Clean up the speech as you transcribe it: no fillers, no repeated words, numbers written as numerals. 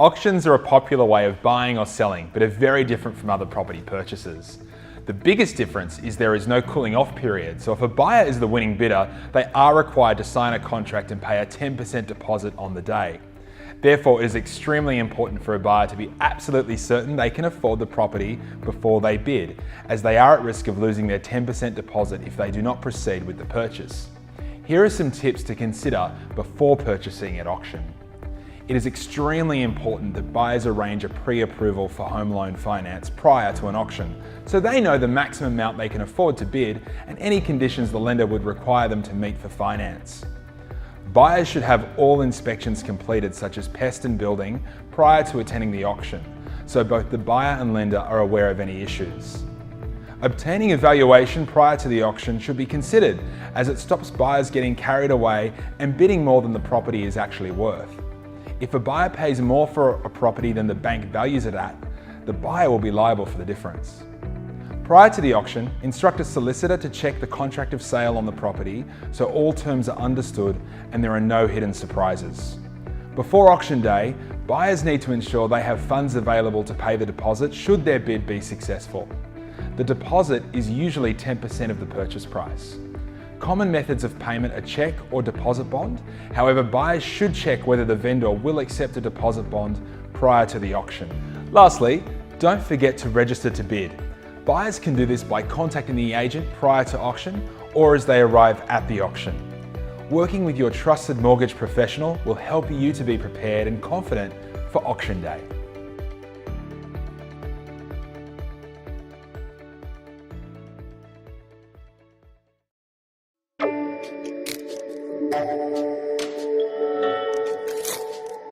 Auctions are a popular way of buying or selling, but are very different from other property purchases. The biggest difference is there is no cooling off period, so if a buyer is the winning bidder, they are required to sign a contract and pay a 10% deposit on the day. Therefore, it is extremely important for a buyer to be absolutely certain they can afford the property before they bid, as they are at risk of losing their 10% deposit if they do not proceed with the purchase. Here are some tips to consider before purchasing at auction. It is extremely important that buyers arrange a pre-approval for home loan finance prior to an auction, so they know the maximum amount they can afford to bid and any conditions the lender would require them to meet for finance. Buyers should have all inspections completed, such as pest and building, prior to attending the auction, so both the buyer and lender are aware of any issues. Obtaining a valuation prior to the auction should be considered, as it stops buyers getting carried away and bidding more than the property is actually worth. If a buyer pays more for a property than the bank values it at, the buyer will be liable for the difference. Prior to the auction, instruct a solicitor to check the contract of sale on the property so all terms are understood and there are no hidden surprises. Before auction day, buyers need to ensure they have funds available to pay the deposit should their bid be successful. The deposit is usually 10% of the purchase price. Common methods of payment are cheque or deposit bond. However, buyers should check whether the vendor will accept a deposit bond prior to the auction. Lastly, don't forget to register to bid. Buyers can do this by contacting the agent prior to auction or as they arrive at the auction. Working with your trusted mortgage professional will help you to be prepared and confident for auction day.